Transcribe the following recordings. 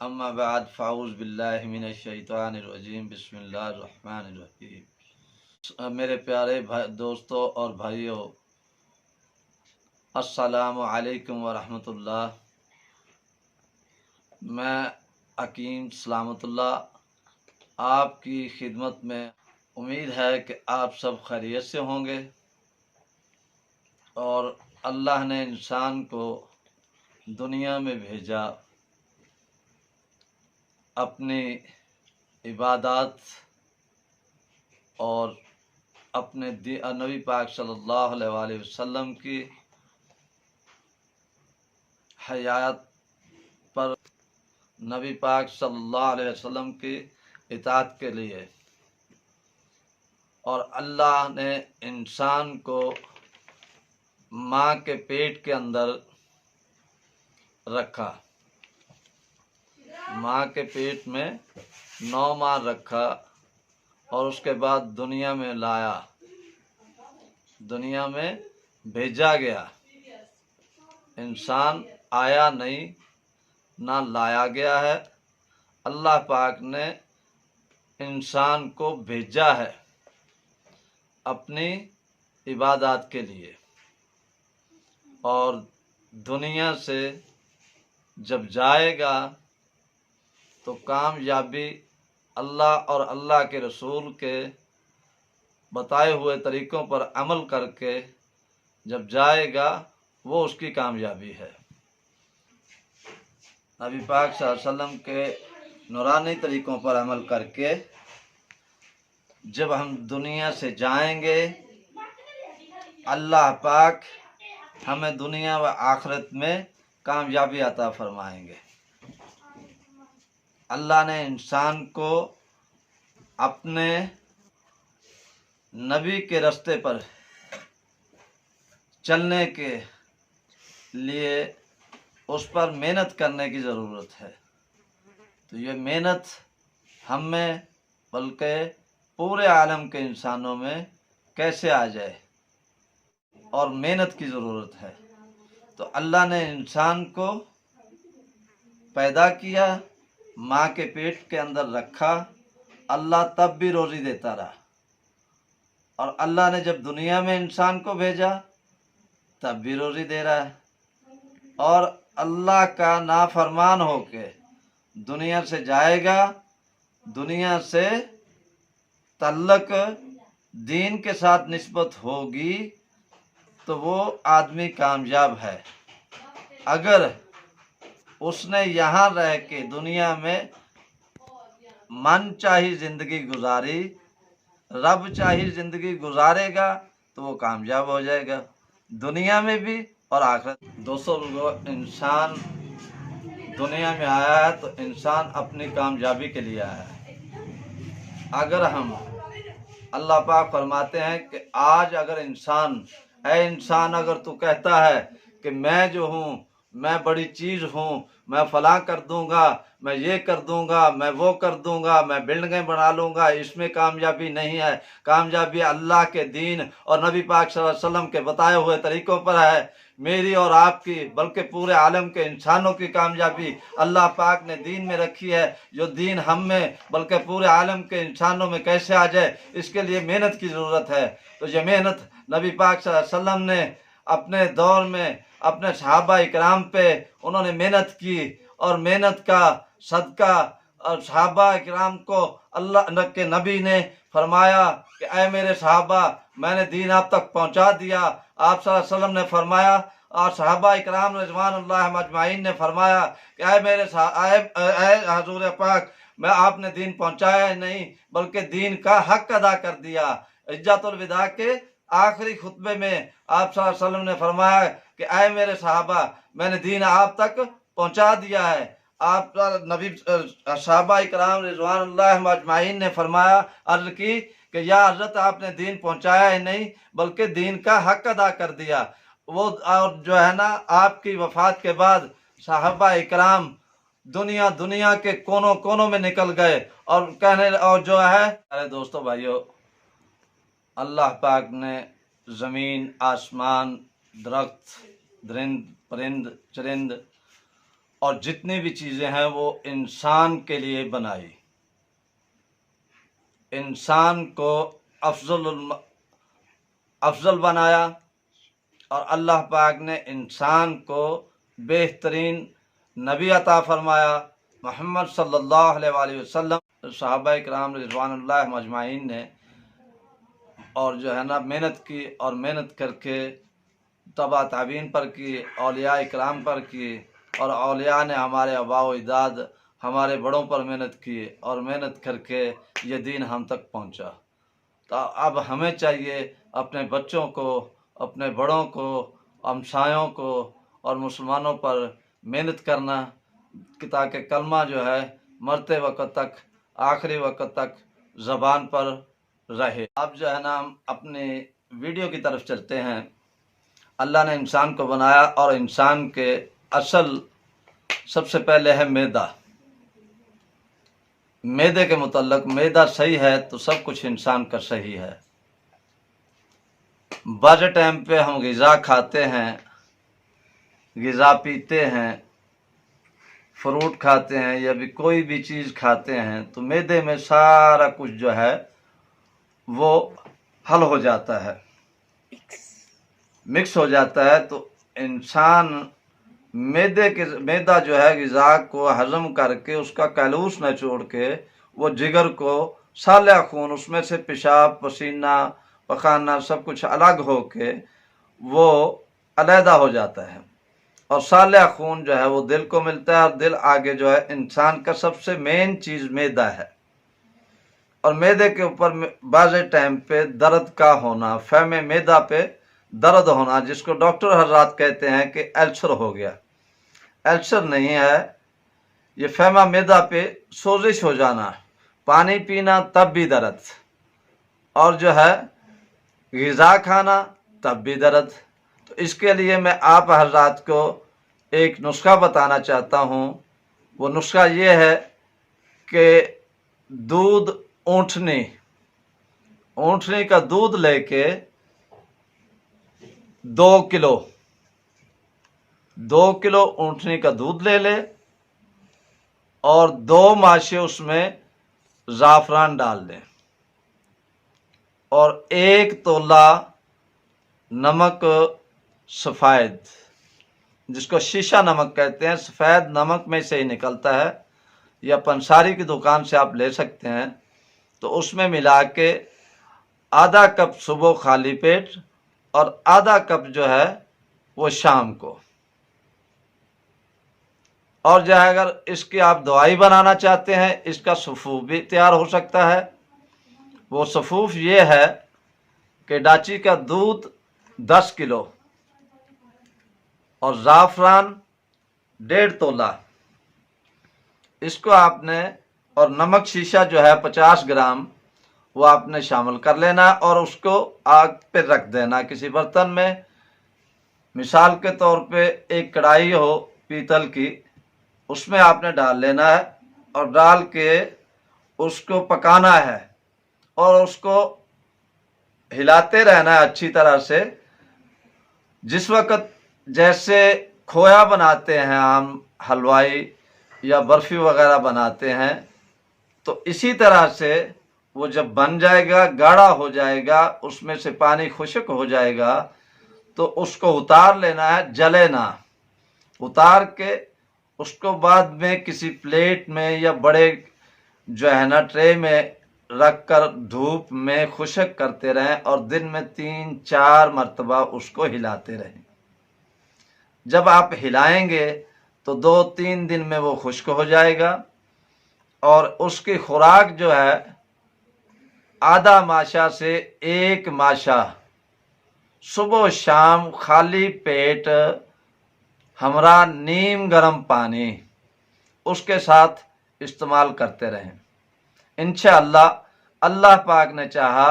اما بعد فاعوذ باللہ من الشیطان الرجیم بسم اللہ الرحمن الرحیم۔ میرے پیارے دوستوں اور بھائیوں، السلام علیکم ورحمۃ اللہ۔ میں حکیم سلامت اللہ آپ کی خدمت میں۔ امید ہے کہ آپ سب خیریت سے ہوں گے، اور اللہ نے انسان کو دنیا میں بھیجا اپنی عبادات اور اپنے نبی پاک صلی اللہ علیہ وآلہ وسلم کی حیات پر، نبی پاک صلی اللہ علیہ وسلم کی اطاعت کے لیے۔ اور اللہ نے انسان کو ماں کے پیٹ کے اندر رکھا، ماں کے پیٹ میں 9 ماہ رکھا، اور اس کے بعد دنیا میں لایا، دنیا میں بھیجا گیا۔ انسان آیا نہیں، نہ لایا گیا ہے، اللہ پاک نے انسان کو بھیجا ہے اپنی عبادات کے لیے۔ اور دنیا سے جب جائے گا تو کامیابی اللہ اور اللہ کے رسول کے بتائے ہوئے طریقوں پر عمل کر کے جب جائے گا، وہ اس کی کامیابی ہے۔ نبی پاک صلی اللہ علیہ وسلم کے نورانی طریقوں پر عمل کر کے جب ہم دنیا سے جائیں گے، اللہ پاک ہمیں دنیا و آخرت میں کامیابی عطا فرمائیں گے۔ اللہ نے انسان کو اپنے نبی کے راستے پر چلنے کے لیے اس پر محنت کرنے کی ضرورت ہے۔ تو یہ محنت ہم میں بلکہ پورے عالم کے انسانوں میں کیسے آ جائے، اور محنت کی ضرورت ہے۔ تو اللہ نے انسان کو پیدا کیا، ماں کے پیٹ کے اندر رکھا، اللہ تب بھی روزی دیتا رہا۔ اور اللہ نے جب دنیا میں انسان کو بھیجا تب بھی روزی دے رہا ہے۔ اور اللہ کا نافرمان ہو کے دنیا سے جائے گا، دنیا سے تعلق دین کے ساتھ نسبت ہوگی تو وہ آدمی کامیاب ہے۔ اگر اس نے یہاں رہ کے دنیا میں من چاہی زندگی گزاری، رب چاہی زندگی گزارے گا تو وہ کامیاب ہو جائے گا، دنیا میں بھی اور آخرت۔ دوستوں، انسان دنیا میں آیا ہے تو انسان اپنی کامیابی کے لیے آیا ہے۔ اگر ہم، اللہ پاک فرماتے ہیں کہ آج اگر اے انسان اگر تو کہتا ہے کہ میں جو ہوں، میں بڑی چیز ہوں، میں فلاں کر دوں گا، میں یہ کر دوں گا، میں وہ کر دوں گا، میں بلڈنگیں بنا لوں گا، اس میں کامیابی نہیں ہے۔ کامیابی اللہ کے دین اور نبی پاک صلی اللہ علیہ وسلم کے بتائے ہوئے طریقوں پر ہے۔ میری اور آپ کی بلکہ پورے عالم کے انسانوں کی کامیابی اللہ پاک نے دین میں رکھی ہے۔ جو دین ہم میں بلکہ پورے عالم کے انسانوں میں کیسے آ جائے، اس کے لیے محنت کی ضرورت ہے۔ تو یہ محنت نبی پاک صلی اللہ علیہ وسلم نے اپنے دور میں اپنے صحابہ اکرام پہ انہوں نے محنت کی، اور محنت کا صدقہ اور صحابہ اکرام کو اللہ کے نبی نے فرمایا کہ اے میرے صحابہ، میں نے دین آپ تک پہنچا دیا۔ آپ صلی اللہ علیہ وسلم نے فرمایا، اور صحابہ اکرام رضوان اللہ اجمعین نے فرمایا کہ اے حضور پاک، میں آپ نے دین پہنچایا ہی نہیں بلکہ دین کا حق ادا کر دیا۔ حجۃ الوداع کے آخری خطبے میں آپ صلی اللہ علیہ وسلم نے فرمایا کہ اے میرے صحابہ، میں نے دین آپ تک پہنچا دیا ہے۔ آپ نبی صحابہ اکرام رضوان اللہ اجمعین نے فرمایا، عرض کی کہ یا حضرت، آپ نے دین پہنچایا ہی نہیں بلکہ دین کا حق ادا کر دیا۔ وہ اور جو ہے نا، آپ کی وفات کے بعد صحابہ اکرام دنیا کے کونوں کونوں میں نکل گئے، اور جو ہے، ارے دوستو بھائیو، اللہ پاک نے زمین، آسمان، درخت، درند، پرند، چرند اور جتنی بھی چیزیں ہیں وہ انسان کے لیے بنائی، انسان کو افضل بنایا، اور اللہ پاک نے انسان کو بہترین نبی عطا فرمایا محمد صلی اللہ علیہ وآلہ وسلم۔ صحابہ کرام رضوان اللہ مجمعین نے اور جو ہے نا محنت کی، اور محنت کر کے تبع تابعین پر کی، اولیاء کرام پر کی، اور اولیاء نے ہمارے آباء و اجداد ہمارے بڑوں پر محنت کی، اور محنت کر کے یہ دین ہم تک پہنچا۔ تو اب ہمیں چاہیے اپنے بچوں کو، اپنے بڑوں کو، ہمسایوں کو اور مسلمانوں پر محنت کرنا، کہ تاکہ کلمہ جو ہے مرتے وقت تک، آخری وقت تک زبان پر رہے۔ اب جو ہے نا ہم اپنی ویڈیو کی طرف چلتے ہیں۔ اللہ نے انسان کو بنایا، اور انسان کے اصل سب سے پہلے ہے معدہ۔ معدے کے متعلق، معدہ صحیح ہے تو سب کچھ انسان کا صحیح ہے۔ بعض ٹائم پہ ہم غذا کھاتے ہیں، غذا پیتے ہیں، فروٹ کھاتے ہیں، یا بھی کوئی بھی چیز کھاتے ہیں، تو معدے میں سارا کچھ جو ہے وہ حل ہو جاتا ہے، مکس ہو جاتا ہے۔ تو انسان معدہ جو ہے غذا کو ہضم کر کے اس کا کیلوس نچوڑ کے وہ جگر کو سالہ خون، اس میں سے پیشاب، پسینہ، پخانہ سب کچھ الگ ہو کے وہ علیحدہ ہو جاتا ہے، اور سالہ خون جو ہے وہ دل کو ملتا ہے، اور دل آگے جو ہے انسان کا سب سے مین چیز معدہ ہے۔ اور معدے کے اوپر بعض ٹائم پہ درد کا ہونا، فہم معدہ پہ درد ہونا، جس کو ڈاکٹر حضرات کہتے ہیں کہ السر ہو گیا، السر نہیں ہے، یہ فہمہ معدہ پہ سوزش ہو جانا، پانی پینا تب بھی درد، اور جو ہے غذا کھانا تب بھی درد۔ تو اس کے لیے میں آپ حضرات کو ایک نسخہ بتانا چاہتا ہوں۔ وہ نسخہ یہ ہے کہ دودھ، اونٹنی کا دودھ لے کے 2 کلو اونٹنی کا دودھ لے لے، اور 2 ماشے اس میں زعفران ڈال دیں، اور 1 تولہ نمک سفید، جس کو شیشہ نمک کہتے ہیں، سفید نمک میں سے ہی نکلتا ہے، یا پنساری کی دکان سے آپ لے سکتے ہیں، تو اس میں ملا کے آدھا کپ صبح خالی پیٹ، اور آدھا کپ جو ہے وہ شام کو۔ اور جو ہے اگر اس کی آپ دوائی بنانا چاہتے ہیں، اس کا سفوف بھی تیار ہو سکتا ہے۔ وہ سفوف یہ ہے کہ ڈاچی کا دودھ 10 کلو، اور زعفران 1.5 تولہ، اس کو آپ نے، اور نمک شیشہ جو ہے 50 گرام، وہ آپ نے شامل کر لینا، اور اس کو آگ پہ رکھ دینا کسی برتن میں۔ مثال کے طور پہ ایک کڑھائی ہو پیتل کی، اس میں آپ نے ڈال لینا ہے، اور ڈال کے اس کو پکانا ہے، اور اس کو ہلاتے رہنا ہے اچھی طرح سے۔ جس وقت جیسے کھویا بناتے ہیں عام حلوائی یا برفی وغیرہ بناتے ہیں، تو اسی طرح سے وہ جب بن جائے گا، گاڑھا ہو جائے گا، اس میں سے پانی خشک ہو جائے گا، تو اس کو اتار لینا ہے، جلے نہ، اتار کے اس کو بعد میں کسی پلیٹ میں یا بڑے جو ہے نا ٹرے میں رکھ کر دھوپ میں خشک کرتے رہیں، اور دن میں 3-4 مرتبہ اس کو ہلاتے رہیں۔ جب آپ ہلائیں گے تو 2-3 دن میں وہ خشک ہو جائے گا، اور اس کی خوراک جو ہے آدھا ماشا سے 1 ماشا صبح و شام خالی پیٹ ہمراہ نیم گرم پانی اس کے ساتھ استعمال کرتے رہیں۔ انشاءاللہ اللہ پاک نے چاہا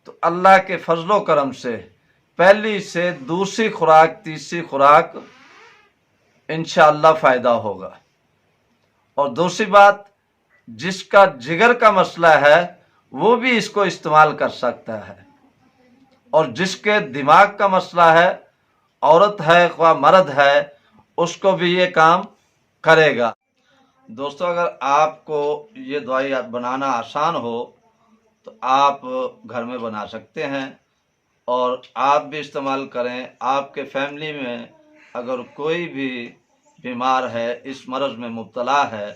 تو اللہ کے فضل و کرم سے پہلی سے دوسری خوراک، تیسری خوراک انشاءاللہ فائدہ ہوگا۔ اور دوسری بات، جس کا جگر کا مسئلہ ہے وہ بھی اس کو استعمال کر سکتا ہے، اور جس کے دماغ کا مسئلہ ہے، عورت ہے خواہ مرد ہے، اس کو بھی یہ کام کرے گا۔ دوستو اگر آپ کو یہ دوائی بنانا آسان ہو تو آپ گھر میں بنا سکتے ہیں اور آپ بھی استعمال کریں۔ آپ کے فیملی میں اگر کوئی بھی بیمار ہے، اس مرض میں مبتلا ہے،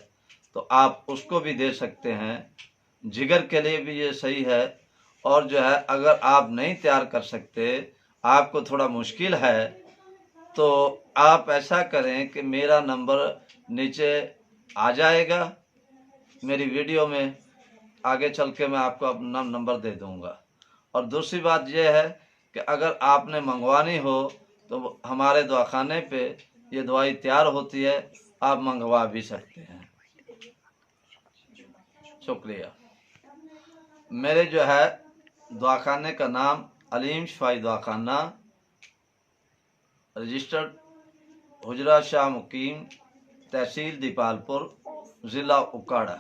تو آپ اس کو بھی دے سکتے ہیں۔ جگر کے لیے بھی یہ صحیح ہے۔ اور جو ہے اگر آپ نہیں تیار کر سکتے، آپ کو تھوڑا مشکل ہے، تو آپ ایسا کریں کہ میرا نمبر نیچے آ جائے گا میری ویڈیو میں، آگے چل کے میں آپ کو اپنا نمبر دے دوں گا۔ اور دوسری بات یہ ہے کہ اگر آپ نے منگوانی ہو تو ہمارے دواخانے پہ یہ دوائی تیار ہوتی ہے، آپ منگوا بھی سکتے ہیں۔ شکریہ۔ میرے جو ہے دواخانے کا نام علیم شفائی دواخانہ، رجسٹرڈ حجرہ شاہ مقیم، تحصیل دیپال پور، ضلع اکاڑہ۔